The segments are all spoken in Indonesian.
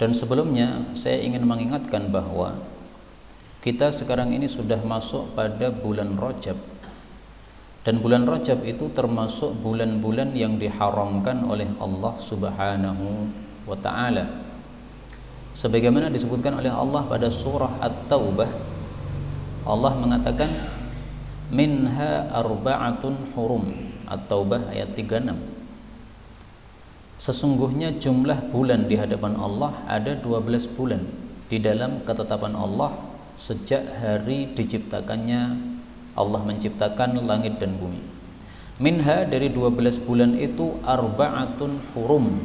Dan sebelumnya saya ingin mengingatkan bahwa kita sekarang ini sudah masuk pada bulan Rajab. Dan bulan Rajab itu termasuk bulan-bulan yang diharamkan oleh Allah Subhanahu wa taala. Sebagaimana disebutkan oleh Allah pada surah At-Taubah, Allah mengatakan minha arba'atun hurum. At-Taubah ayat 36. Sesungguhnya jumlah bulan di hadapan Allah ada 12 bulan di dalam ketetapan Allah sejak hari diciptakannya Allah menciptakan langit dan bumi. Minha, dari 12 bulan itu, arba'atun hurum,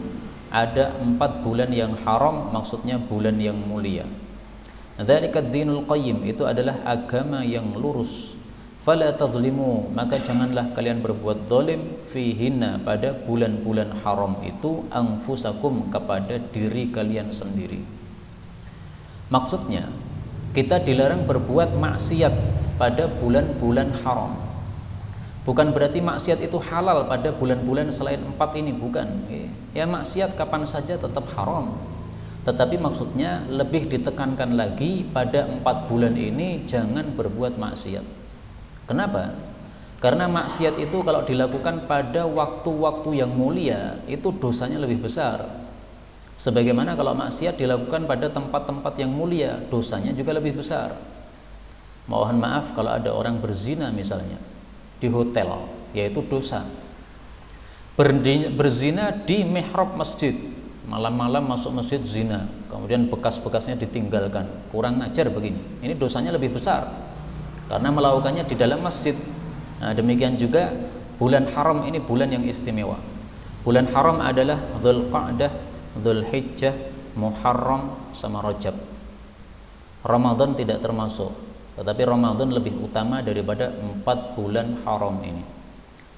ada 4 bulan yang haram, maksudnya bulan yang mulia. Dzalika ad-dinul qayyim, itu adalah agama yang lurus. Fala tadhlimu, maka janganlah kalian berbuat zalim fihinna, pada bulan-bulan haram itu, anfusakum, kepada diri kalian sendiri. Maksudnya kita dilarang berbuat maksiat pada bulan-bulan haram. Bukan berarti maksiat itu halal pada bulan-bulan selain 4 ini, bukan. Ya, maksiat kapan saja tetap haram. Tetapi maksudnya lebih ditekankan lagi pada 4 bulan ini jangan berbuat maksiat. Kenapa? Karena maksiat itu kalau dilakukan pada waktu-waktu yang mulia itu dosanya lebih besar. Sebagaimana kalau maksiat dilakukan pada tempat-tempat yang mulia, dosanya juga lebih besar. Mohon maaf kalau ada orang berzina misalnya di hotel, yaitu dosa. Berzina di mihrab masjid, malam-malam masuk masjid zina, kemudian bekas-bekasnya ditinggalkan, kurang ajar begini. Ini dosanya lebih besar karena melakukannya di dalam masjid. Nah, demikian juga bulan haram ini bulan yang istimewa. Bulan haram adalah Dzulqa'dah, Dzulhijjah, Muharram, sama Rajab. Ramadan tidak termasuk, tetapi Ramadan lebih utama daripada 4 bulan haram ini.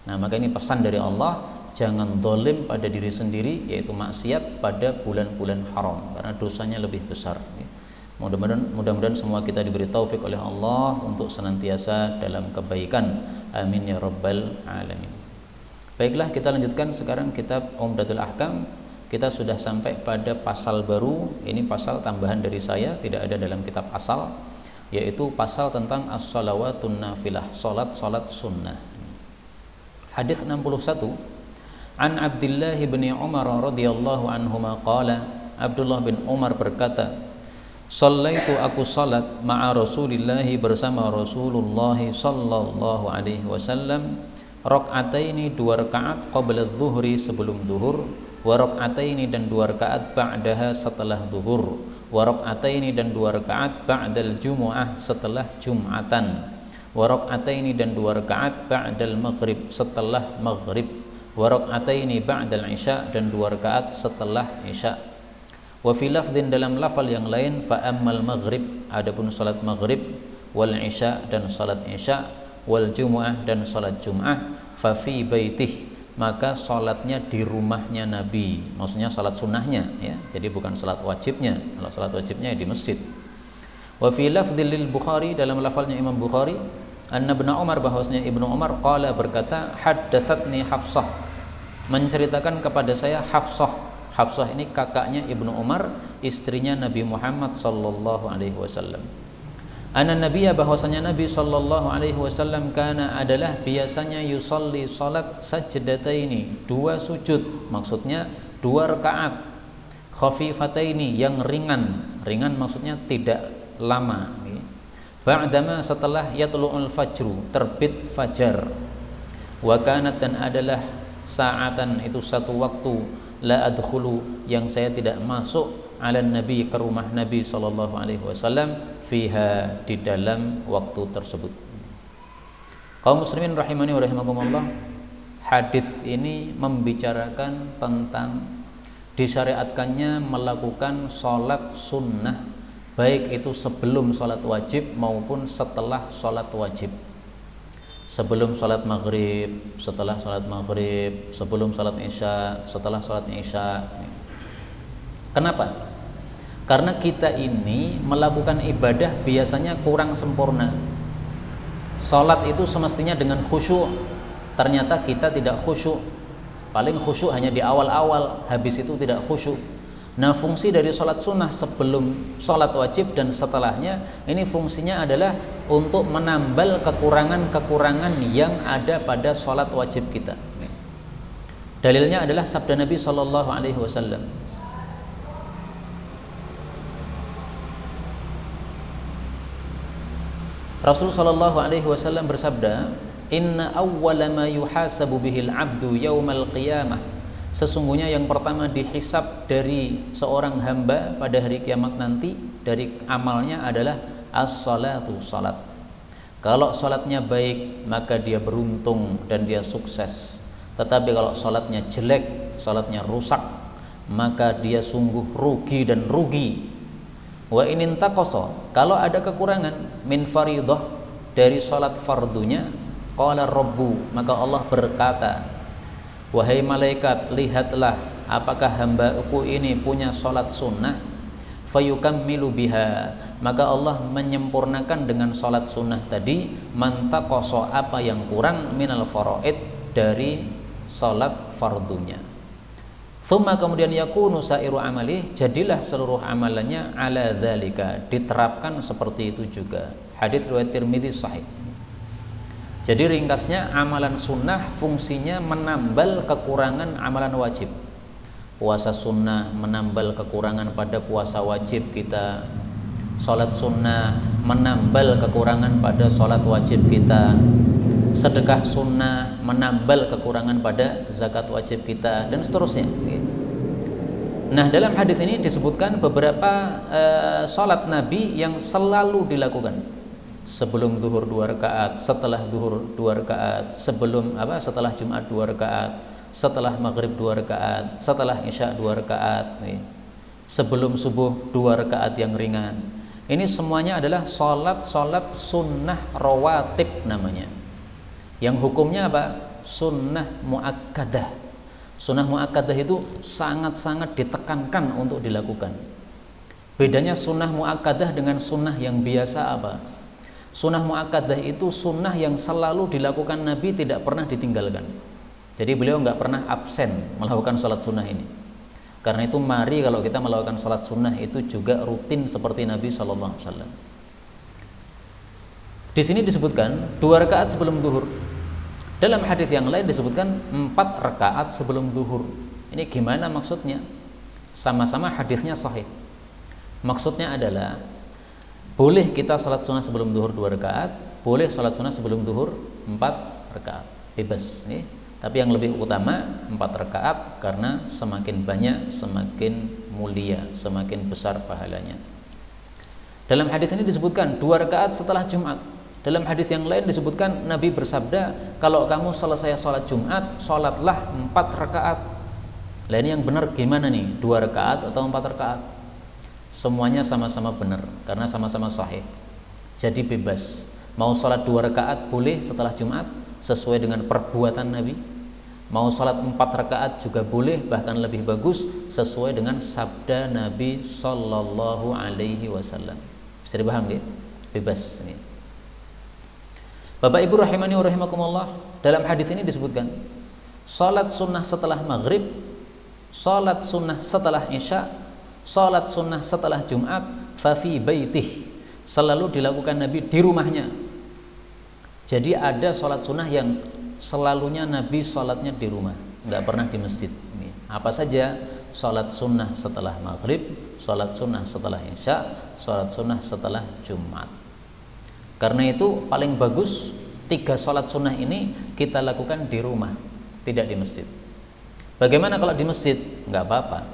Nah, maka ini pesan dari Allah, jangan zalim pada diri sendiri, yaitu maksiat pada bulan-bulan haram, karena dosanya lebih besar. Mudah-mudahan semua kita diberi taufik oleh Allah untuk senantiasa dalam kebaikan. Amin ya rabbal alamin. Baiklah, kita lanjutkan sekarang kitab Umdatul Ahkam. Kita sudah sampai pada pasal baru. Ini pasal tambahan dari saya, tidak ada dalam kitab asal, yaitu pasal tentang as-salawatun nafilah, salat sunnah. Hadis 61. An Abdullah bin Umar radhiyallahu anhuma qala, Abdullah bin Umar berkata, Shallaitu, aku salat ma'a Rasulillahi, bersama Rasulullah sallallahu alaihi wasallam, rakaataini, 2 rakaat, qabla adh-dhuhri, sebelum zuhur, wa rakaataini, dan 2 rakaat, ba'daha, setelah zuhur, wa rakaataini, dan 2 rakaat, ba'dal jumu'ah, setelah jum'atan, wa rakaataini, dan 2 rakaat, ba'dal maghrib, setelah maghrib, wa rakaataini ba'dal isya, dan 2 rakaat setelah isya. Wa fi lafdhin, dalam lafal yang lain, fa ammal maghrib, adapun salat maghrib, wal isya, dan salat isya, wal jumu'ah, dan salat jum'ah, fa fi baitih, maka salatnya di rumahnya Nabi, maksudnya salat sunnahnya ya. Jadi bukan salat wajibnya. Kalau salat wajibnya di masjid. Wa fi lafdhil lil Bukhari, dalam lafalnya Imam Bukhari, anna Ibnu Umar, bahwasanya Ibnu Umar qala, berkata, haddatsatni Hafsah, menceritakan kepada saya Hafsah. Hafsah ini kakaknya Ibnu Umar, istrinya Nabi Muhammad sallallahu alaihi wasallam. Anna Nabiyya, bahwasanya Nabi sallallahu alaihi wasallam, kana, adalah, biasanya, yusalli, salat, sajdataini, 2 sujud, maksudnya 2 rakaat, khafifataini, yang ringan. Ringan maksudnya tidak lama. Ba'dama, setelah yatlu'ul fajru, terbit fajar. Wa kanat, dan adalah, sa'atan, itu 1 waktu, la adkhulu, yang saya tidak masuk, ala Nabi, ke rumah Nabi sallallahu alaihi wasallam, fiha, di dalam waktu tersebut. Kaum muslimin rahimani wa rahimakumullah, hadis ini membicarakan tentang disyariatkannya melakukan salat sunnah, baik itu sebelum salat wajib maupun setelah salat wajib. Sebelum salat maghrib, setelah salat maghrib, sebelum salat isya, setelah salat isya. Kenapa? Karena kita ini melakukan ibadah biasanya kurang sempurna. Salat itu semestinya dengan khusyuk, ternyata kita tidak khusyuk. Paling khusyuk hanya di awal-awal, habis itu tidak khusyuk. Nah, fungsi dari sholat sunnah sebelum sholat wajib dan setelahnya ini fungsinya adalah untuk menambal kekurangan-kekurangan yang ada pada sholat wajib kita. Dalilnya adalah sabda Nabi Shallallahu Alaihi Wasallam. Rasul Shallallahu Alaihi Wasallam bersabda, Inna awwala ma yuhasabu bihil abdu yaumal qiyamah. Sesungguhnya yang pertama dihisab dari seorang hamba pada hari kiamat nanti dari amalnya adalah as-salatu, salat. Kalau salatnya baik maka dia beruntung dan dia sukses. Tetapi kalau salatnya jelek, salatnya rusak, maka dia sungguh rugi dan rugi. Wa inin taqasa, kalau ada kekurangan min faridah dari salat fardunya, qala rabbu, maka Allah berkata, wahai malaikat, lihatlah apakah hambaku ini punya salat sunnah, fayukammilu biha, maka Allah menyempurnakan dengan salat sunnah tadi man taqasa, apa yang kurang minal faraid dari salat fardunya. Thumma, kemudian yakunu sairu amalih, jadilah seluruh amalannya ala dzalika, diterapkan seperti itu juga. Hadis riwayat Tirmidzi sahih. Jadi ringkasnya, amalan sunnah fungsinya menambal kekurangan amalan wajib. Puasa sunnah menambal kekurangan pada puasa wajib kita. Salat sunnah menambal kekurangan pada salat wajib kita. Sedekah sunnah menambal kekurangan pada zakat wajib kita, dan seterusnya. Nah, dalam hadis ini disebutkan beberapa salat Nabi yang selalu dilakukan. Sebelum zuhur 2 rakaat, setelah zuhur 2 rakaat, setelah Jumat 2 rakaat, setelah maghrib 2 rakaat, setelah isya 2 rakaat, sebelum subuh 2 rakaat yang ringan. Ini semuanya adalah salat sunnah rawatib namanya. Yang hukumnya apa? Sunnah muakkadah. Sunnah muakkadah itu sangat-sangat ditekankan untuk dilakukan. Bedanya sunnah muakkadah dengan sunnah yang biasa apa? Sunnah muakkadah itu sunnah yang selalu dilakukan Nabi, tidak pernah ditinggalkan. Jadi beliau nggak pernah absen melakukan sholat sunnah ini. Karena itu mari kalau kita melakukan sholat sunnah itu juga rutin seperti Nabi SAW. Di sini disebutkan 2 rakaat sebelum zuhur. Dalam hadis yang lain disebutkan 4 rakaat sebelum zuhur. Ini gimana maksudnya? Sama-sama hadisnya sahih. Maksudnya adalah boleh kita salat sunnah sebelum zuhur 2 rakaat, boleh salat sunnah sebelum zuhur 4 rakaat, bebas. Tapi yang lebih utama 4 rakaat karena semakin banyak semakin mulia, semakin besar pahalanya. Dalam hadis ini disebutkan 2 rakaat setelah Jumat. Dalam hadis yang lain disebutkan Nabi bersabda, kalau kamu selesai sholat Jumat, sholatlah 4 rakaat. Lah ini yang benar gimana nih? 2 rakaat atau 4 rakaat? Semuanya sama-sama benar karena sama-sama sahih. Jadi bebas. Mau sholat 2 rakaat boleh setelah Jumat sesuai dengan perbuatan Nabi. Mau sholat 4 rakaat juga boleh, bahkan lebih bagus sesuai dengan sabda Nabi Sallallahu Alaihi Wasallam. Bisa dipaham ya? Bebas nih. Bapak Ibu rahimani wa rahimakumullah, dalam hadis ini disebutkan salat sunnah setelah maghrib, salat sunnah setelah isya, salat sunnah setelah Jumat, fafi baitih, selalu dilakukan Nabi di rumahnya. Jadi ada salat sunnah yang selalunya Nabi salatnya di rumah, nggak pernah di masjid. Apa saja? Salat sunnah setelah maghrib, salat sunnah setelah isya, salat sunnah setelah Jumat. Karena itu paling bagus 3 sholat sunnah ini kita lakukan di rumah, tidak di masjid. Bagaimana kalau di masjid? Nggak apa-apa.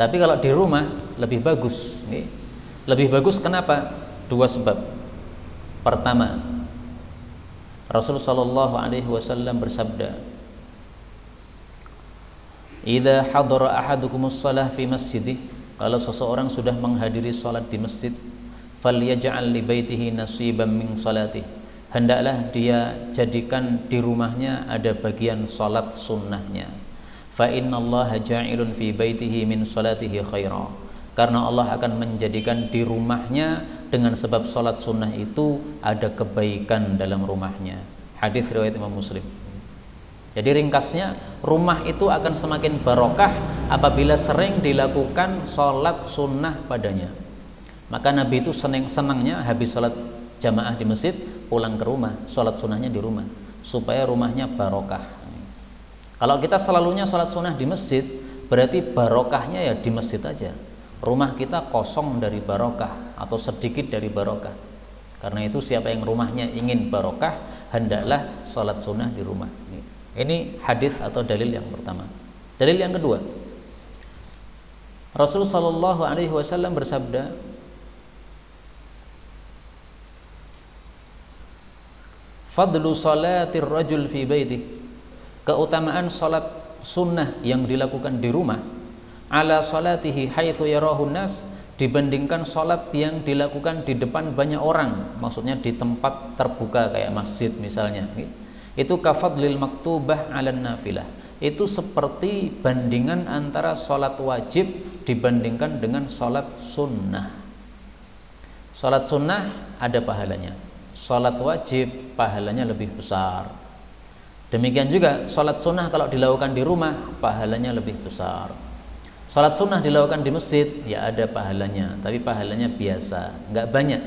Tapi kalau di rumah lebih bagus. Lebih bagus kenapa? 2 sebab. Pertama, Rasulullah Shallallahu Alaihi Wasallam bersabda, "Idza hadara ahadukumus shalah fi masjidih," kalau seseorang sudah menghadiri salat di masjid, falyaj'al li baitihi nasiban min salatih, hendaklah dia jadikan di rumahnya ada bagian salat sunnahnya. Fa innallaha ja'ilun fi baitihi min salatihi khaira, karena Allah akan menjadikan di rumahnya dengan sebab salat sunnah itu ada kebaikan dalam rumahnya. Hadis riwayat Imam Muslim. Jadi ringkasnya, rumah itu akan semakin barokah apabila sering dilakukan sholat sunnah padanya. Maka Nabi itu senangnya habis sholat jamaah di masjid pulang ke rumah, sholat sunnahnya di rumah, supaya rumahnya barokah. Kalau kita selalunya sholat sunnah di masjid, berarti barokahnya ya di masjid aja. Rumah kita kosong dari barokah atau sedikit dari barokah. Karena itu siapa yang rumahnya ingin barokah, hendaklah sholat sunnah di rumah. Ini hadis atau dalil yang pertama. Dalil yang kedua, Rasulullah Shallallahu Alaihi Wasallam bersabda, fadlu salatir rajul fi baitih, keutamaan salat sunnah yang dilakukan di rumah, ala salatihi haitsu yarahu nas, dibandingkan salat yang dilakukan di depan banyak orang, maksudnya di tempat terbuka kayak masjid misalnya. Itu kafadlil maktubah ala nafilah, itu seperti bandingan antara salat wajib dibandingkan dengan salat sunnah. Salat sunnah ada pahalanya, salat wajib pahalanya lebih besar. Demikian juga salat sunnah kalau dilakukan di rumah pahalanya lebih besar. Salat sunnah dilakukan di masjid ya ada pahalanya, tapi pahalanya biasa, nggak banyak.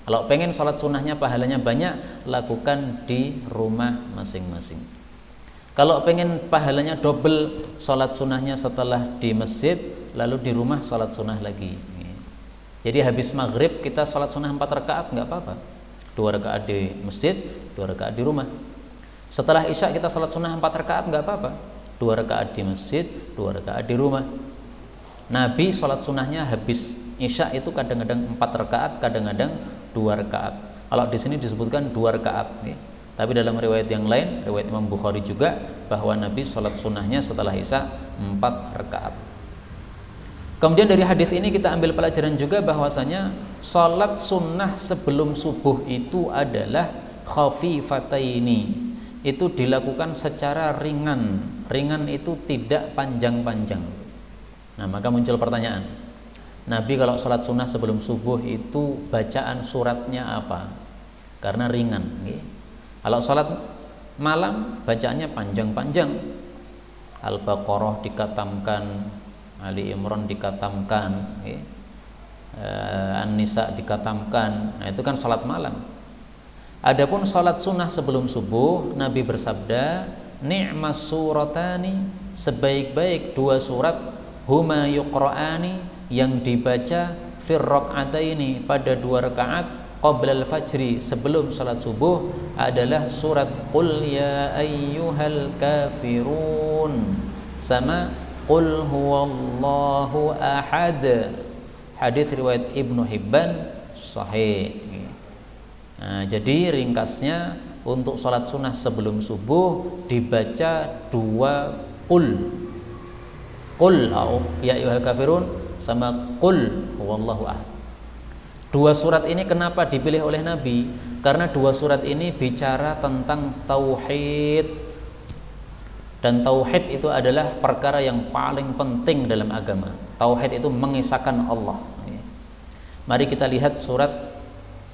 Kalau pengen salat sunnahnya pahalanya banyak, lakukan di rumah masing-masing. Kalau pengen pahalanya double, salat sunnahnya setelah di masjid, lalu di rumah salat sunnah lagi. Jadi habis maghrib kita salat sunnah 4 rakaat nggak apa-apa, 2 rakaat di masjid, 2 rakaat di rumah. Setelah isya kita salat sunnah 4 rakaat nggak apa-apa, 2 rakaat di masjid, 2 rakaat di rumah. Nabi salat sunnahnya habis isya itu kadang-kadang 4 rakaat, kadang-kadang 2 rakaat. Kalau di sini disebutkan 2 rakaat, tapi dalam riwayat yang lain, riwayat Imam Bukhari juga, bahwa Nabi salat sunnahnya setelah isya 4 rakaat. Kemudian dari hadis ini kita ambil pelajaran juga bahwasanya salat sunnah sebelum subuh itu adalah khafifataini, itu dilakukan secara ringan. Ringan itu tidak panjang-panjang. Nah, maka muncul pertanyaan, Nabi kalau sholat sunnah sebelum subuh itu bacaan suratnya apa? Karena ringan. Kalau sholat malam bacaannya panjang-panjang. Al-Baqarah dikatamkan, Ali Imran dikatamkan, An-Nisa dikatamkan. Nah itu kan sholat malam. Adapun sholat sunnah sebelum subuh, Nabi bersabda, ni'mas suratani, sebaik-baik 2 surat, huma yuqra'ani, yang dibaca fir raka'ataini, pada 2 rakaat, qabla al-fajri, sebelum salat subuh, adalah surat qul ya ayyuhal kafirun sama qul huwallahu ahad. Hadis riwayat Ibnu Hibban sahih. Nah, jadi ringkasnya untuk salat sunnah sebelum subuh dibaca 2 qul ya ayyuhal kafirun sama qul huwallahu ahad. 2 surat ini kenapa dipilih oleh Nabi? Karena 2 surat ini bicara tentang tauhid, dan tauhid itu adalah perkara yang paling penting dalam agama. Tauhid itu mengisahkan Allah. Mari kita lihat surat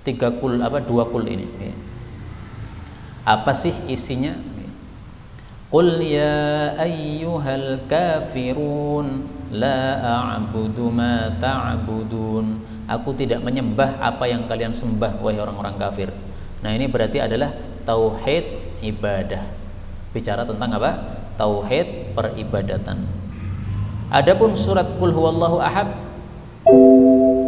2 qul ini. Apa sih isinya? Qul ya ayyuhal kafirun la a'budu ma ta'budun, aku tidak menyembah apa yang kalian sembah wahai orang-orang kafir. Nah ini berarti adalah tauhid ibadah, bicara tentang apa? Tauhid peribadatan. Adapun surat qul huwallahu ahad,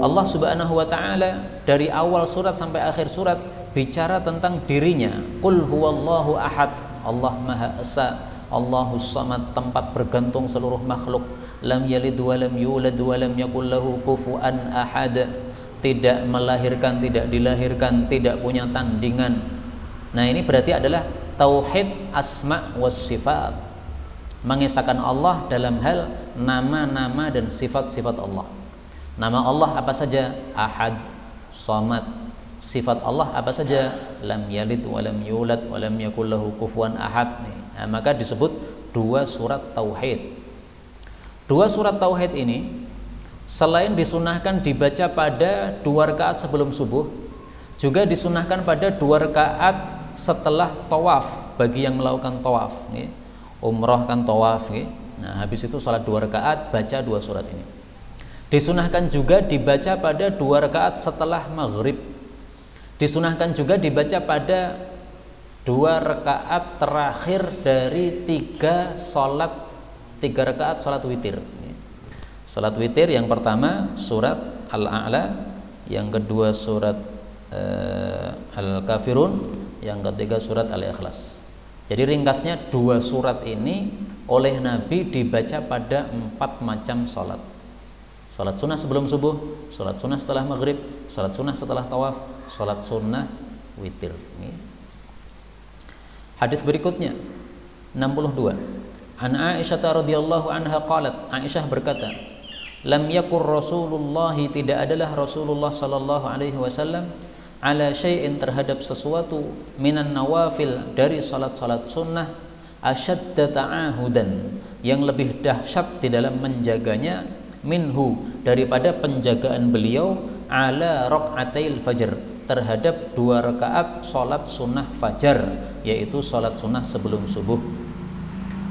Allah Subhanahu wa taala dari awal surat sampai akhir surat bicara tentang dirinya. Qul huwallahu ahad, Allah Maha Esa, Allahus Samad, tempat bergantung seluruh makhluk. Lam yalid wa lam yulad wa lam yakul lahu kufuwan ahad, tidak melahirkan, tidak dilahirkan, tidak punya tandingan. Nah ini berarti adalah tauhid asma was sifat, mengisahkan Allah dalam hal nama-nama dan sifat-sifat Allah. Nama Allah apa saja? Ahad, Samad. Sifat Allah apa saja? Lam yalid wa lam yulad wa lam yakul lahu kufuwan ahad. Nah, maka disebut 2 surat tauhid. 2 surat tauhid ini selain disunahkan dibaca pada 2 rakaat sebelum subuh, juga disunahkan pada 2 rakaat setelah tawaf. bagi yang melakukan tawaf, umroh kan tawaf. Nah, habis itu salat 2 rakaat baca 2 surat ini. Disunahkan juga dibaca pada 2 rakaat setelah maghrib. Disunahkan juga dibaca pada 2 rakaat terakhir dari 3 rakaat salat witir. Salat witir yang pertama surat Al-A'la, yang kedua surat Al-Kafirun, yang ketiga surat Al-Ikhlas. Jadi ringkasnya 2 surat ini oleh Nabi dibaca pada 4 macam salat. Salat sunnah sebelum subuh, salat sunnah setelah maghrib, salat sunnah setelah tawaf, salat sunnah witir. Hadis berikutnya 62. An Aisyah radhiyallahu anha qalat, Aisyah berkata, lam yakur Rasulullah, tidak adalah Rasulullah sallallahu alaihi wasallam ala syai'in, terhadap sesuatu, minan nawafil, dari salat-salat sunnah, asyadda ta'ahudan, yang lebih dahsyat di dalam menjaganya, minhu, daripada penjagaan beliau, ala raq'atail fajr, terhadap 2 rakaat salat sunnah fajar, yaitu salat sunnah sebelum subuh.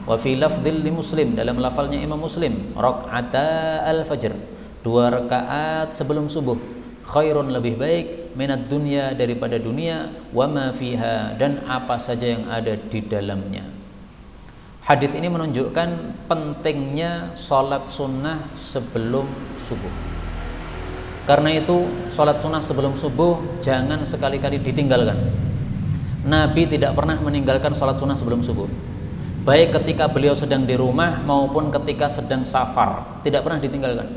Wa fi lafdzil li Muslim, dalam lafalnya Imam Muslim, raq'ata al-fajr, 2 rakaat sebelum subuh, khairun, lebih baik, minad dunya, daripada dunia, wa ma fiha, dan apa saja yang ada di dalamnya. Hadis ini menunjukkan pentingnya salat sunnah sebelum subuh. Karena itu salat sunnah sebelum subuh jangan sekali-kali ditinggalkan. Nabi tidak pernah meninggalkan salat sunnah sebelum subuh, baik ketika beliau sedang di rumah maupun ketika sedang safar, tidak pernah ditinggalkan.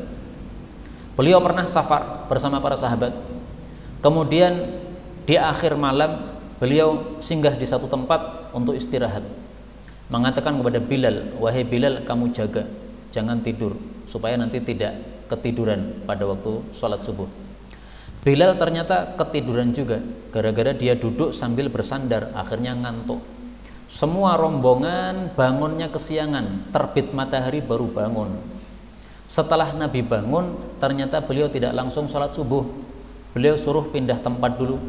Beliau pernah safar bersama para sahabat, kemudian di akhir malam beliau singgah di satu tempat untuk istirahat, mengatakan kepada Bilal, wahai Bilal, kamu jaga, jangan tidur, supaya nanti tidak ketiduran pada waktu sholat subuh. Bilal ternyata ketiduran juga, gara-gara dia duduk sambil bersandar, akhirnya ngantuk. Semua rombongan bangunnya kesiangan, terbit matahari baru bangun. Setelah Nabi bangun, ternyata beliau tidak langsung sholat subuh, beliau suruh pindah tempat dulu.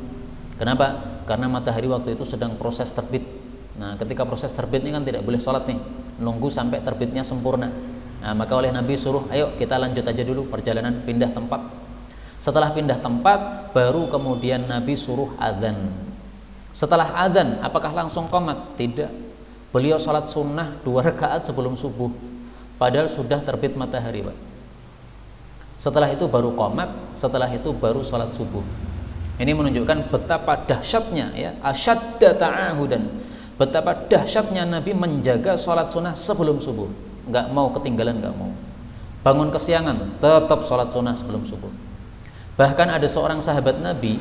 Kenapa? Karena matahari waktu itu sedang proses terbit. Nah, ketika proses terbit ini kan tidak boleh sholat nih, nunggu sampai terbitnya sempurna. Nah, maka oleh Nabi suruh, ayo kita lanjut aja dulu perjalanan, pindah tempat. Setelah pindah tempat, baru kemudian Nabi suruh adzan. Setelah adzan, apakah langsung qomat? Tidak. Beliau sholat sunnah 2 rakaat sebelum subuh, padahal sudah terbit matahari, Pak. Setelah itu baru qomat, setelah itu baru sholat subuh. Ini menunjukkan betapa dahsyatnya, ya, asyadda ta'ahudan, betapa dahsyatnya Nabi menjaga sholat sunnah sebelum subuh. Nggak mau ketinggalan, nggak mau. Bangun kesiangan, tetap sholat sunnah sebelum subuh. Bahkan ada seorang sahabat Nabi,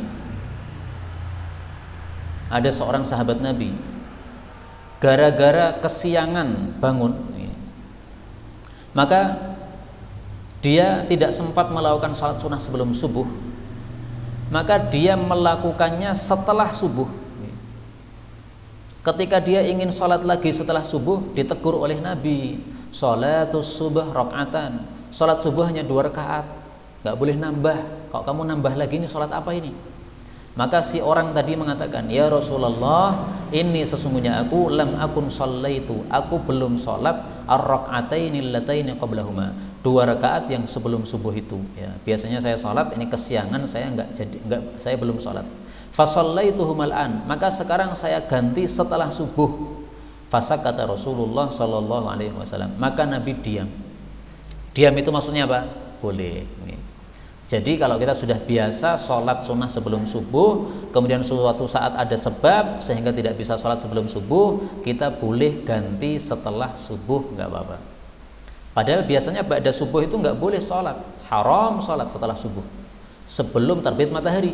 gara-gara kesiangan bangun, maka dia tidak sempat melakukan sholat sunnah sebelum subuh, maka dia melakukannya setelah subuh. Ketika dia ingin sholat lagi setelah subuh, ditegur oleh Nabi, sholatus subuh rakaatan, sholat subuh hanya 2 rakaat, nggak boleh nambah. Kalau kamu nambah lagi, ini sholat apa ini? Maka si orang tadi mengatakan, ya Rasulullah, ini sesungguhnya aku lam akun shallaitu, aku belum sholat ar-rak'ataini allataini qablahuma, 2 rakaat yang sebelum subuh itu. Ya, biasanya saya sholat, ini kesiangan, saya belum sholat. Fasallaituhumal an, maka sekarang saya ganti setelah subuh. Fasakata Rasulullah sallallahu alaihi wasallam, maka Nabi diam. Diam itu maksudnya apa? Boleh. Jadi kalau kita sudah biasa sholat sunnah sebelum subuh, kemudian suatu saat ada sebab sehingga tidak bisa sholat sebelum subuh, kita boleh ganti setelah subuh, nggak apa-apa. Padahal biasanya ba'da subuh itu nggak boleh sholat, haram sholat setelah subuh, sebelum terbit matahari.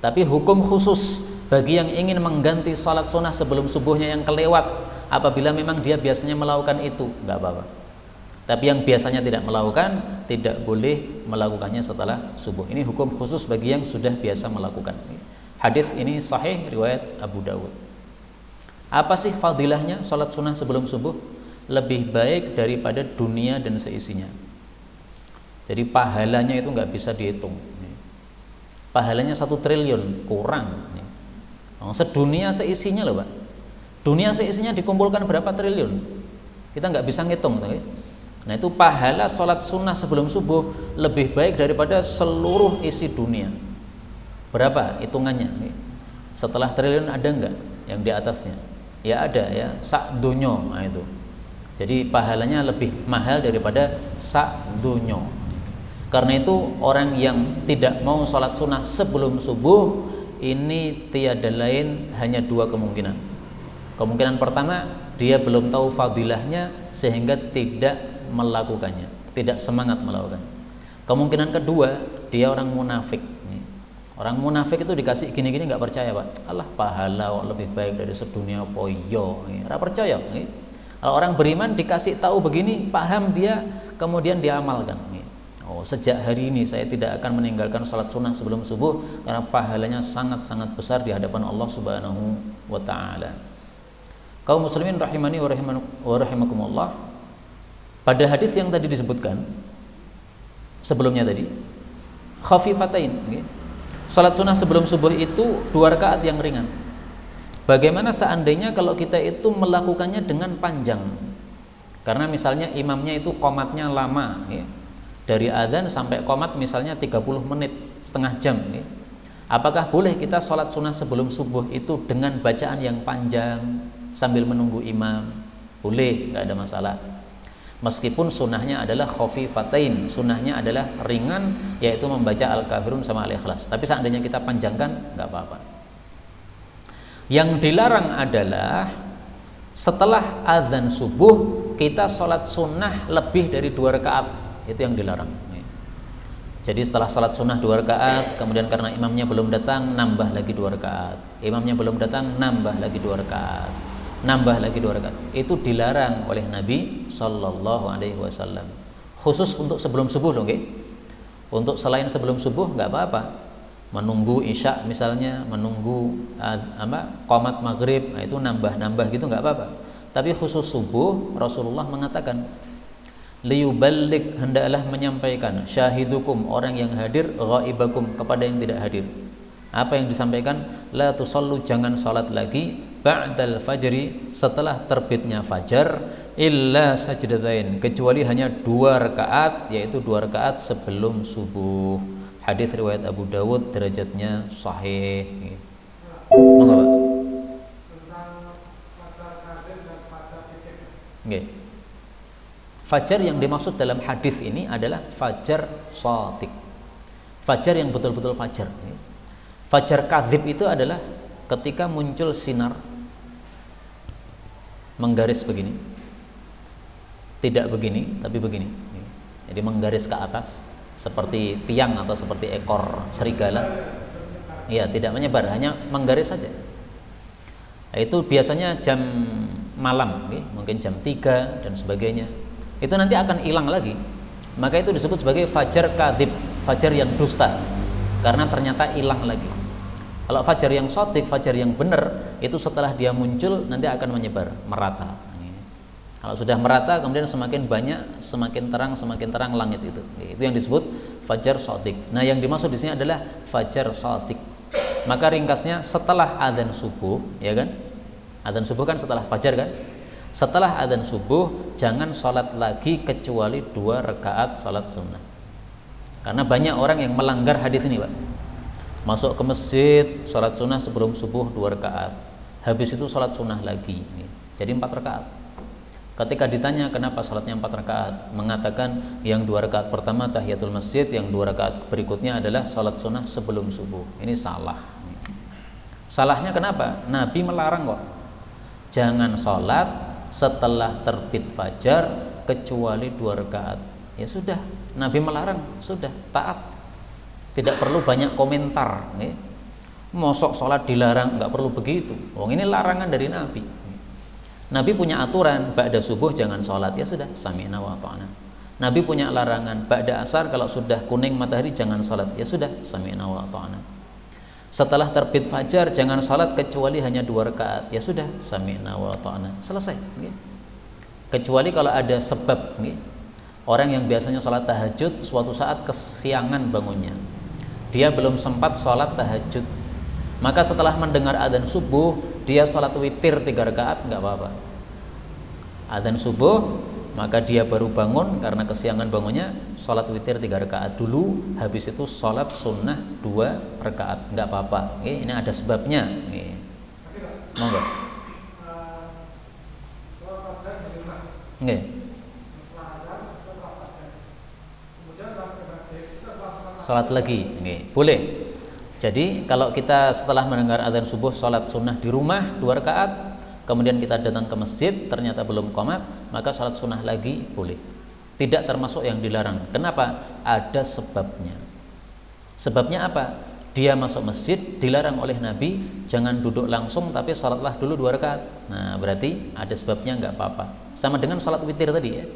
Tapi hukum khusus bagi yang ingin mengganti sholat sunnah sebelum subuhnya yang kelewat, apabila memang dia biasanya melakukan itu, nggak apa-apa. Tapi yang biasanya tidak melakukan, tidak boleh melakukannya setelah subuh. Ini hukum khusus bagi yang sudah biasa melakukan. Hadis ini sahih riwayat Abu Dawud. Apa sih fadilahnya sholat sunnah sebelum subuh? Lebih baik daripada dunia dan seisinya. Jadi pahalanya itu nggak bisa dihitung. Pahalanya 1 triliun kurang. Sedunia seisinya loh, Pak. Dunia seisinya dikumpulkan berapa triliun, kita nggak bisa ngitung. Nah itu pahala sholat sunnah sebelum subuh lebih baik daripada seluruh isi dunia. Berapa hitungannya? Setelah triliun ada nggak yang di atasnya? Ya ada ya, sak dunyo. Nah itu. Jadi pahalanya lebih mahal daripada sak dunyo. Karena itu orang yang tidak mau sholat sunnah sebelum subuh ini tiada lain hanya dua kemungkinan. Kemungkinan pertama, dia belum tahu fadilahnya sehingga tidak melakukannya, tidak semangat melakukan. Kemungkinan kedua, dia orang munafik. Orang munafik itu dikasih gini-gini nggak percaya, Pak. Allah pahala lebih baik dari sedunia poyo. Nggak percaya. Kalau orang beriman dikasih tahu begini, paham dia, kemudian dia amalkan. Oh, sejak hari ini saya tidak akan meninggalkan sholat sunnah sebelum subuh karena pahalanya sangat-sangat besar di hadapan Allah Subhanahu wa Ta'ala. Kaum muslimin rahimani wa rahimakumullah. Pada hadis yang tadi disebutkan sebelumnya tadi, khafifatain, salat sunnah sebelum subuh itu 2 rakaat yang ringan. Bagaimana seandainya kalau kita itu melakukannya dengan panjang? Karena misalnya imamnya itu qomatnya lama, dari adzan sampai qomat misalnya 30 menit, setengah jam. Apakah boleh kita salat sunnah sebelum subuh itu dengan bacaan yang panjang sambil menunggu imam? Boleh, nggak ada masalah. Meskipun sunnahnya adalah khafifatain, sunnahnya adalah ringan, yaitu membaca Al-Kafirun sama Al-Ikhlas. Tapi seandainya kita panjangkan, nggak apa-apa. Yang dilarang adalah setelah azan subuh kita sholat sunnah lebih dari 2 rakaat, itu yang dilarang. Jadi setelah sholat sunnah 2 rakaat, kemudian karena imamnya belum datang, nambah lagi 2 rakaat. Imamnya belum datang, nambah lagi 2 rakaat. Nambah lagi 2 rakaat. Itu dilarang oleh Nabi Shallallahu Alaihi Wasallam. Khusus untuk sebelum subuh loh, Untuk selain sebelum subuh nggak apa-apa. Menunggu isya misalnya, menunggu qomat maghrib, itu nambah-nambah gitu nggak apa-apa. Tapi khusus subuh Rasulullah mengatakan, liyuballigh, hendaklah menyampaikan, syahidukum, orang yang hadir, ghaibakum, kepada yang tidak hadir. Apa yang disampaikan? La tusallu, jangan salat lagi, ba'dal fajri, setelah terbitnya fajar, illa sajdatain, kecuali hanya 2 rakaat, yaitu 2 rakaat sebelum subuh. Hadis riwayat Abu Dawud, derajatnya sahih. Monggo, Pak. Nggih. Fajar yang dimaksud dalam hadis ini adalah fajar shadiq. Fajar yang betul-betul fajar. Fajar kadzib itu adalah ketika muncul sinar menggaris begini, tidak begini tapi begini, jadi menggaris ke atas seperti tiang atau seperti ekor serigala. Ya, tidak menyebar, hanya menggaris saja. Itu biasanya jam malam, mungkin jam 3 dan sebagainya. Itu nanti akan hilang lagi. Maka itu disebut sebagai fajar kadzib, fajar yang dusta, karena ternyata hilang lagi. Kalau fajar yang shadiq, fajar yang benar, itu setelah dia muncul nanti akan menyebar, merata. Kalau sudah merata, kemudian semakin banyak, semakin terang langit itu. Itu yang disebut fajar shadiq. Nah, yang dimaksud di sini adalah fajar shadiq. Maka ringkasnya setelah adzan subuh, ya kan? Adzan subuh kan setelah fajar kan? Setelah adzan subuh jangan sholat lagi kecuali 2 rakaat sholat sunnah. Karena banyak orang yang melanggar hadis ini, Pak. Masuk ke masjid, sholat sunnah sebelum subuh 2 rakaat, habis itu sholat sunnah lagi, jadi 4 rakaat. Ketika ditanya kenapa sholatnya 4 rakaat, mengatakan yang 2 rakaat pertama tahiyatul masjid, yang 2 rakaat berikutnya adalah sholat sunnah sebelum subuh. Ini salah. Salahnya kenapa? Nabi melarang kok, jangan sholat setelah terbit fajar kecuali 2 rakaat. Ya sudah, Nabi melarang, sudah taat. Tidak perlu banyak komentar. Mosok sholat dilarang, nggak perlu begitu. Ini larangan dari Nabi. Nabi punya aturan, ba'da subuh jangan sholat, ya sudah, sami'na wa ta'ana. Nabi punya larangan, ba'da asar kalau sudah kuning matahari jangan sholat, ya sudah, sami'na wa ta'ana. Setelah terbit fajar jangan sholat kecuali hanya 2 rakaat, ya sudah, sami'na wa ta'ana. Selesai. Kecuali kalau ada sebab, orang yang biasanya sholat tahajud suatu saat kesiangan bangunnya, dia belum sempat sholat tahajud, maka setelah mendengar adzan subuh dia sholat witir 3 rakaat nggak apa-apa. Adzan subuh, maka dia baru bangun karena kesiangan bangunnya, sholat witir 3 rakaat dulu, habis itu sholat sunnah 2 rakaat, nggak apa-apa. Ini ada sebabnya. Mau nggak? Nggak. Sholat lagi, boleh. Jadi kalau kita setelah mendengar adzan subuh sholat sunnah di rumah 2 rakaat, kemudian kita datang ke masjid ternyata belum qomat, maka sholat sunnah lagi boleh. Tidak termasuk yang dilarang. Kenapa? Ada sebabnya. Sebabnya apa? Dia masuk masjid dilarang oleh Nabi jangan duduk langsung tapi sholatlah dulu 2 rakaat. Nah berarti ada sebabnya, nggak apa-apa. Sama dengan sholat witir tadi ya.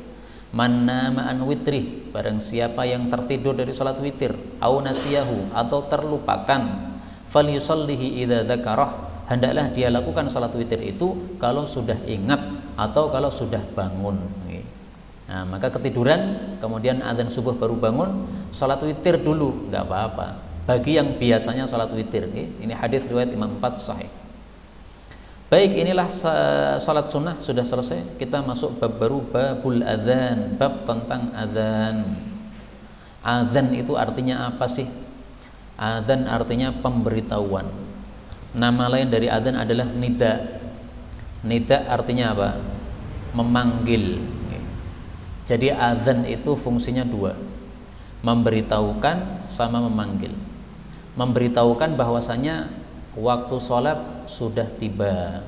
Man nama an witri, barang siapa yang tertidur dari sholat witir, au nasiyahu, atau terlupakan, falyusallihi idza dzakarah, hendaklah dia lakukan salat witir itu kalau sudah ingat atau kalau sudah bangun. Nah, maka ketiduran kemudian adzan subuh baru bangun, salat witir dulu nggak apa-apa. Bagi yang biasanya salat witir, ini hadis riwayat Imam 4 sahih. Baik, inilah salat sunnah sudah selesai. Kita masuk bab baru, babul adzan, bab tentang adzan. Adzan itu artinya apa sih? Adzan artinya pemberitahuan. Nama lain dari adzan adalah nida. Nida artinya apa? Memanggil. Jadi adzan itu fungsinya 2, memberitahukan sama memanggil. Memberitahukan bahwasanya waktu sholat sudah tiba,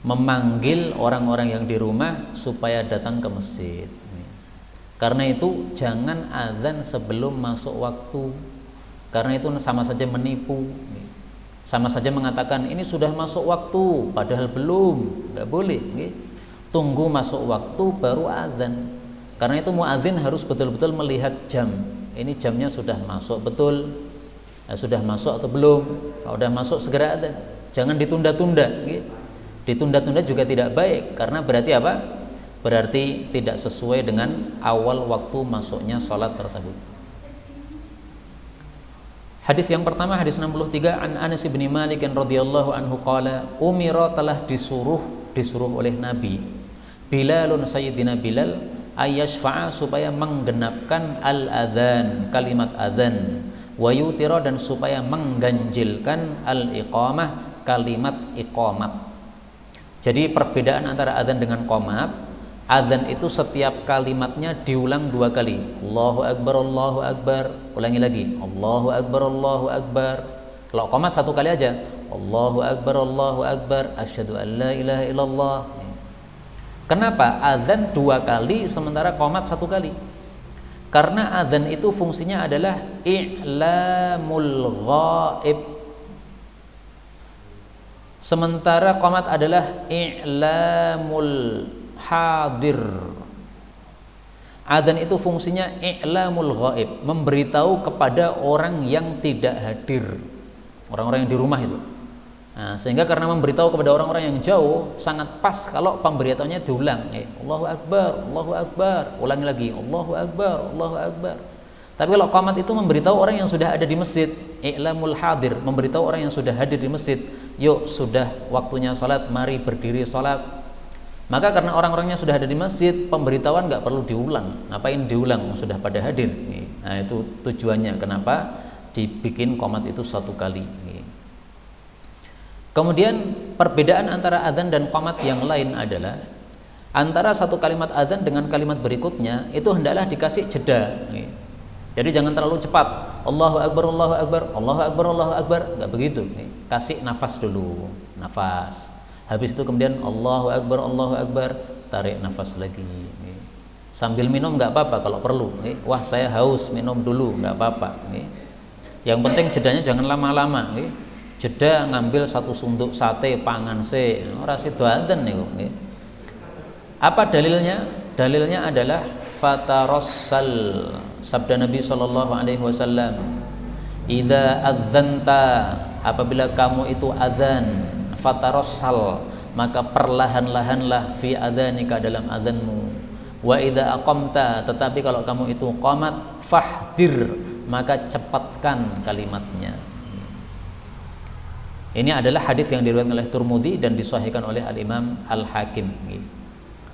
memanggil orang-orang yang di rumah supaya datang ke masjid. Karena itu jangan adzan sebelum masuk waktu, karena itu sama saja menipu. Sama saja mengatakan ini sudah masuk waktu padahal belum, nggak boleh. Tunggu masuk waktu baru adzan. Karena itu muadzin harus betul-betul melihat jam. Ini jamnya sudah masuk betul, sudah masuk atau belum. Kalau sudah masuk segera adzan. Jangan ditunda-tunda. Ditunda-tunda juga tidak baik, karena berarti apa? Berarti tidak sesuai dengan awal waktu masuknya sholat tersebut. Hadis yang pertama, hadis 63, an Anas bin Malik radhiyallahu anhu qala, umira, telah disuruh oleh Nabi, Bilalun, Sayyidina Bilal, ayyashfa'a, supaya menggenapkan al-adzan, kalimat adzan, wa yutira, dan supaya mengganjilkan al-iqamah, kalimat iqamat. Jadi perbedaan antara adzan dengan qomat, adzan itu setiap kalimatnya diulang 2 kali. Allahu Akbar, Allahu Akbar. Ulangi lagi. Allahu Akbar, Allahu Akbar. Kalau qomat 1 kali aja. Allahu Akbar, Allahu Akbar. Asyhadu an la ilaha illallah. Kenapa adzan 2 kali sementara qomat 1 kali? Karena adzan itu fungsinya adalah i'lamul ghaib, sementara qomat adalah i'lamul hadir. Adzan itu fungsinya i'lamul ghaib, memberitahu kepada orang yang tidak hadir, orang-orang yang di rumah itu. Nah, sehingga karena memberitahu kepada orang-orang yang jauh sangat pas kalau pemberitahuannya diulang. Allahu Akbar, Allahu Akbar. Ulangi lagi. Allahu Akbar, Allahu Akbar. Tapi kalau qamat itu memberitahu orang yang sudah ada di masjid, i'lamul hadir, memberitahu orang yang sudah hadir di masjid, yuk sudah waktunya sholat, mari berdiri sholat. Maka karena orang-orangnya sudah ada di masjid, pemberitahuan nggak perlu diulang. Ngapain diulang? Sudah pada hadir. Nah, itu tujuannya kenapa dibikin qomat itu 1 kali. Kemudian perbedaan antara adzan dan qomat yang lain adalah antara satu kalimat adzan dengan kalimat berikutnya itu hendaklah dikasih jeda. Jadi jangan terlalu cepat. Allahu Akbar, Allahu Akbar, Allahu Akbar, Allahu Akbar. Enggak begitu. Kasih nafas dulu. Nafas. Habis itu kemudian Allahu Akbar, Allahu Akbar. Tarik nafas lagi. Sambil minum enggak apa-apa kalau perlu. Wah saya haus, minum dulu, enggak apa-apa. Yang penting jedanya jangan lama-lama. Jeda ngambil 1 sunduk sate pangan se. Ora sida adzan niku. Apa dalilnya? Dalilnya adalah fatarassal, sabda Nabi sallallahu alaihi wasallam, idza adzanta, apabila kamu itu adzan, fatarassal, maka perlahan-lahanlah fi adzanika, dalam adzanmu. Wa idza aqamta, tetapi kalau kamu itu qamat, fahdir, maka cepatkan kalimatnya. Ini adalah hadis yang diriwayatkan oleh Tirmidzi dan disahihkan oleh Al-Imam Al-Hakim.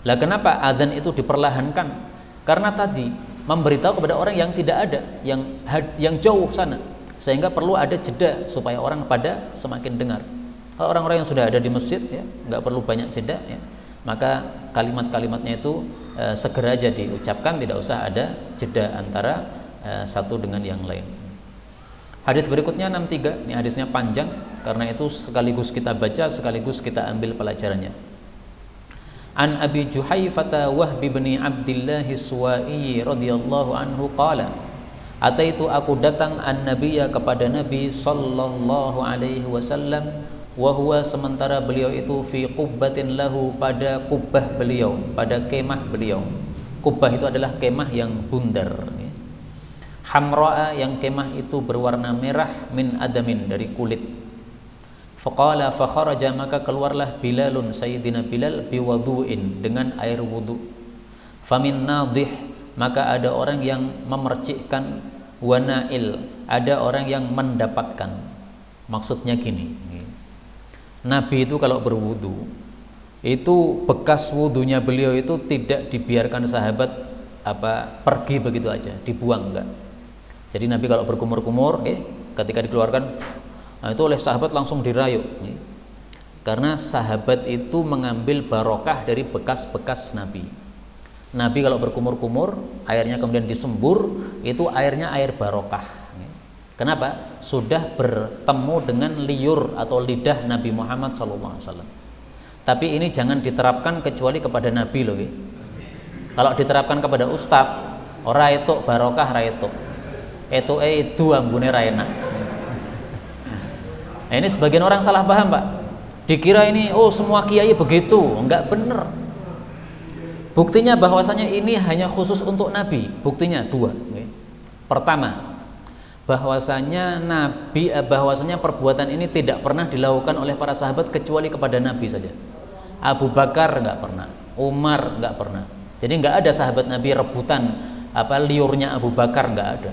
Lah kenapa azan itu diperlahankan? Karena tadi memberitahu kepada orang yang tidak ada, yang jauh sana, sehingga perlu ada jeda supaya orang pada semakin dengar. Kalau orang-orang yang sudah ada di masjid, ya, nggak perlu banyak jeda, ya, maka kalimat-kalimatnya itu segera aja diucapkan, tidak usah ada jeda antara satu dengan yang lain. Hadis berikutnya 63, ini hadisnya panjang, karena itu sekaligus kita baca, sekaligus kita ambil pelajarannya. An Abi Juhayfata Wahb bin Abdillah Suwa'i radhiyallahu anhu qala, ataitu aku datang an-nabiyya kepada Nabi sallallahu alaihi wasallam, wa huwa sementara beliau itu fi qubbatin lahu, pada kubbah beliau, pada kemah beliau. Kubbah itu adalah kemah yang bundar, hamra'a, yang kemah itu berwarna merah, min adamin, dari kulit. Faqala fakharaja, maka keluarlah Bilalun, Sayyidina Bilal, biwadu'in, dengan air wudu. Famin nadih, maka ada orang yang memercikkan, wanail, ada orang yang mendapatkan. Maksudnya gini, Nabi itu kalau berwudu, itu bekas wudunya beliau itu tidak dibiarkan sahabat pergi begitu aja, dibuang, enggak. Jadi Nabi kalau berkumur-kumur, ketika dikeluarkan, nah, itu oleh sahabat langsung dirayu, karena sahabat itu mengambil barokah dari bekas-bekas Nabi. Nabi kalau berkumur-kumur, airnya kemudian disembur, itu airnya air barokah. Kenapa? Sudah bertemu dengan liur atau lidah Nabi Muhammad SAW. Tapi ini jangan diterapkan kecuali kepada Nabi loh. Kalau diterapkan kepada ustadz, ora itu barokah, ra itu ambune ra enak. Nah, ini sebagian orang salah paham, Pak. Dikira ini, oh semua kiai begitu. Enggak benar. Buktinya bahwasanya ini hanya khusus untuk Nabi. Buktinya dua. Pertama, bahwasanya perbuatan ini tidak pernah dilakukan oleh para sahabat kecuali kepada Nabi saja. Abu Bakar enggak pernah, Umar enggak pernah. Jadi enggak ada sahabat Nabi rebutan liurnya Abu Bakar, enggak ada.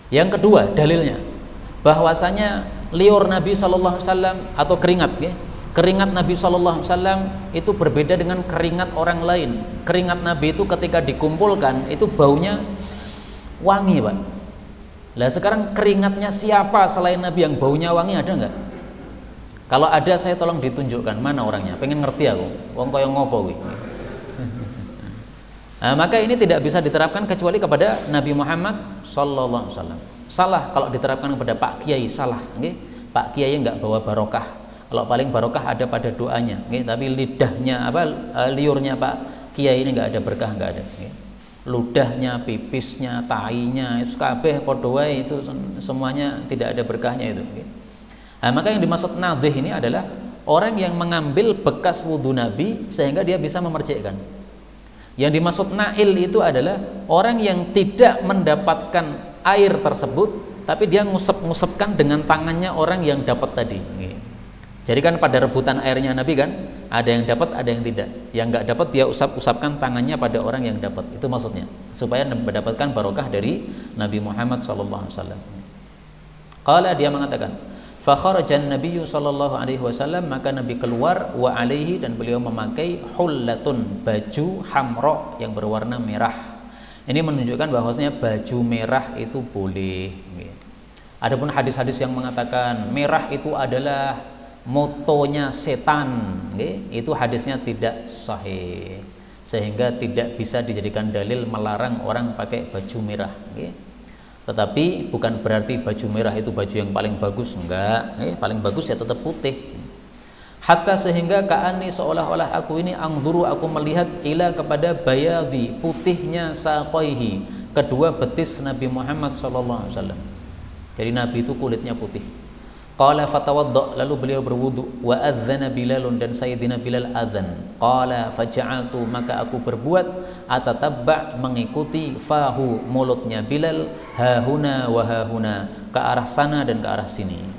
Yang kedua, dalilnya bahwasanya liur Nabi SAW atau keringat Nabi SAW itu berbeda dengan keringat orang lain. Keringat Nabi itu ketika dikumpulkan itu baunya wangi, Pak. Lah sekarang keringatnya siapa selain Nabi yang baunya wangi, ada nggak? Kalau ada, saya tolong ditunjukkan mana orangnya. Pengen ngerti aku. Wong koyo ngopo kuwi. Nah, maka ini tidak bisa diterapkan kecuali kepada Nabi Muhammad sallallahu alaihi wasallam. Salah kalau diterapkan kepada Pak Kiai, salah. Pak Kiai enggak bawa barokah. Kalau paling barokah ada pada doanya. Tapi lidahnya liurnya Pak Kiai ini enggak ada berkah, enggak ada. Ludahnya, pipisnya, tainya, itu kabeh padha wae, itu semuanya tidak ada berkahnya itu. Nah, maka yang dimaksud nadhih ini adalah orang yang mengambil bekas wudu Nabi sehingga dia bisa memercikkan. Yang dimaksud nail itu adalah orang yang tidak mendapatkan air tersebut, tapi dia ngusap-ngusapkan dengan tangannya orang yang dapat tadi. Jadi kan pada rebutan airnya Nabi kan, ada yang dapat, ada yang tidak. Yang nggak dapat dia usap-usapkan tangannya pada orang yang dapat. Itu maksudnya, supaya mendapatkan barokah dari Nabi Muhammad SAW. Qala, dia mengatakan, fa kharajan nabiyyu sallallahu alaihi wasallam, maka Nabi keluar, wa alaihi, dan beliau memakai hullatun, baju hamra yang berwarna merah. Ini menunjukkan bahwasanya baju merah itu boleh. Adapun hadis-hadis yang mengatakan merah itu adalah motonya setan, itu hadisnya tidak sahih, sehingga tidak bisa dijadikan dalil melarang orang pakai baju merah. Tetapi bukan berarti baju merah itu baju yang paling bagus, enggak. Paling bagus ya tetap putih. Hatta sehingga ka'ani, seolah-olah aku ini angduru, aku melihat, ila kepada bayadi, putihnya saqaihi, kedua betis Nabi Muhammad SAW. Jadi Nabi itu kulitnya putih. Qala fatawadda, lalu beliau berwudu, wa adzana Bilalun, dan Sayyidina Bilal adzan. Qala faja'altu, maka aku berbuat, atatabba, mengikuti, fahu, mulutnya Bilal, hahuna wa hahuna, ke arah sana dan ke arah sini.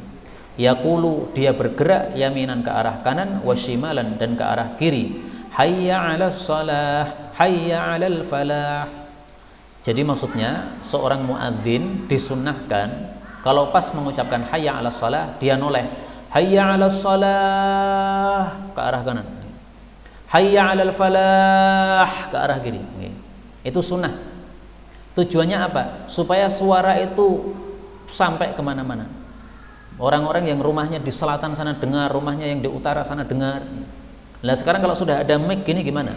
Yaqulu, dia bergerak, yaminan ke arah kanan, washimalan, dan ke arah kiri. Hayya 'alas shalah, hayya 'alal falah. Jadi maksudnya seorang muadzin disunnahkan kalau pas mengucapkan hayya 'alas shalah, dia noleh hayya 'alas shalah ke arah kanan, hayya 'alal falah ke arah kiri. Itu sunnah. Tujuannya apa? Supaya suara itu sampai kemana-mana. Orang-orang yang rumahnya di selatan sana dengar, rumahnya yang di utara sana dengar. Nah sekarang kalau sudah ada mic gini gimana?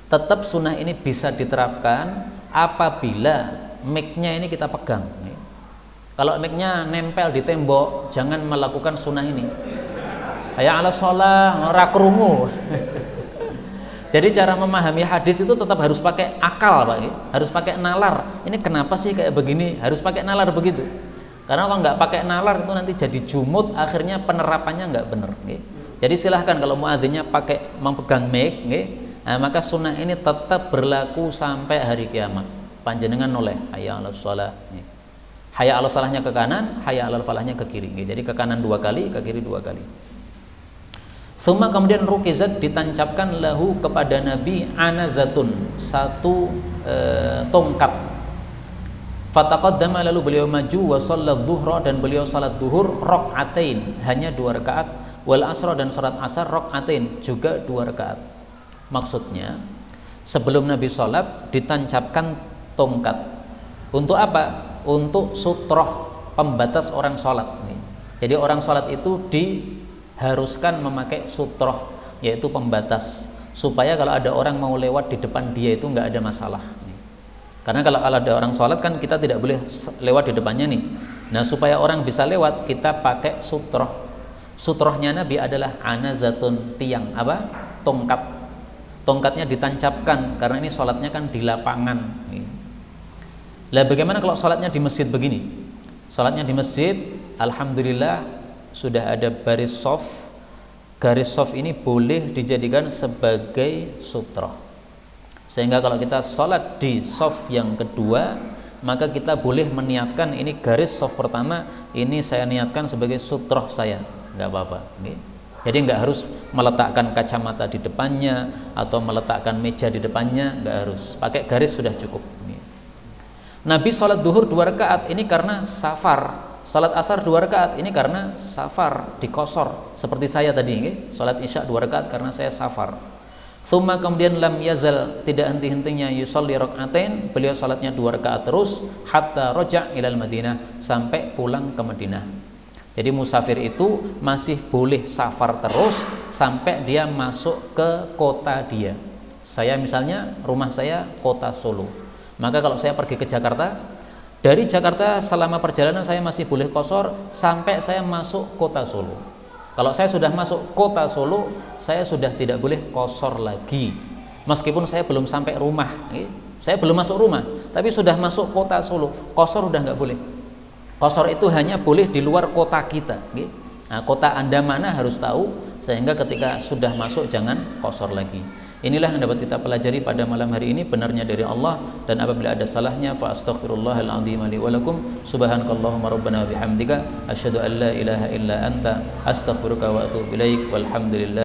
Tetap sunnah ini bisa diterapkan apabila mic-nya ini kita pegang. Kalau mic-nya nempel di tembok, jangan melakukan sunnah ini. Hayya 'alas shalah, ora krungu. Jadi cara memahami hadis itu tetap harus pakai akal, Pak. Harus pakai nalar. Ini kenapa sih kayak begini? Harus pakai nalar begitu. Karena kalau nggak pakai nalar itu nanti jadi jumut, akhirnya penerapannya nggak benar. Jadi silahkan kalau muadzinnya pakai memegang mic, nah, maka sunnah ini tetap berlaku sampai hari kiamat. Panjenengan noleh hayya 'alas shalah. Hayya 'alas shalahnya ke kanan, hayya 'alal falahnya ke kiri. Jadi ke kanan 2 kali, ke kiri 2 kali. Thumma kemudian rukizat ditancapkan lahu kepada Nabi anazatun, satu tongkat. Fataqaddama lalu beliau maju wa shalla dhuhra dan beliau salat duhur raq'atain hanya 2 rakaat, wal asra dan salat asar raq'atain juga 2 rakaat. Maksudnya sebelum Nabi salat ditancapkan tongkat. Untuk apa? Untuk sutroh, pembatas orang salat. Jadi orang salat itu diharuskan memakai sutroh, yaitu pembatas, supaya kalau ada orang mau lewat di depan dia itu nggak ada masalah. Karena kalau ada orang sholat kan kita tidak boleh lewat di depannya nih. Nah supaya orang bisa lewat kita pakai sutroh. Sutrohnya Nabi adalah anazatun, tiang apa? Tongkat. Tongkatnya ditancapkan karena ini sholatnya kan di lapangan. Lah bagaimana kalau sholatnya di masjid begini? Sholatnya di masjid, alhamdulillah sudah ada baris soft. Garis soft ini boleh dijadikan sebagai sutroh. Sehingga kalau kita sholat di soft yang kedua, maka kita boleh meniatkan ini garis soft pertama, ini saya niatkan sebagai sutroh saya, nggak apa-apa. Jadi nggak harus meletakkan kacamata di depannya atau meletakkan meja di depannya, nggak harus. Pakai garis sudah cukup. Nabi sholat duhur 2 rakaat ini karena safar. Salat asar 2 rakaat ini karena safar, dikosor. Seperti saya tadi, salat isya 2 rakaat karena saya safar. Thumma kemudian lam yazal, tidak henti-hentinya yusolli rak'atain, beliau salatnya 2 rakaat terus hatta roja' ilal Madinah, sampai pulang ke Madinah. Jadi musafir itu masih boleh safar terus sampai dia masuk ke kota dia. Saya misalnya rumah saya kota Solo, maka kalau saya pergi ke Jakarta, dari Jakarta selama perjalanan saya masih boleh qashar sampai saya masuk kota Solo. Kalau saya sudah masuk kota Solo, saya sudah tidak boleh qashar lagi. Meskipun saya belum sampai rumah, saya belum masuk rumah, tapi sudah masuk kota Solo, qashar udah nggak boleh. Qashar itu hanya boleh di luar kota kita. Nah, kota Anda mana harus tahu, sehingga ketika sudah masuk jangan qashar lagi. Inilah yang dapat kita pelajari pada malam hari ini, benarnya dari Allah, dan apabila ada salahnya fa astaghfirullahal azim li wa lakum. Subhanakallahumma rabbana bihamdika asyhadu an la ilaha illa anta astaghfiruka wa atubu ilaik. Walhamdulillah.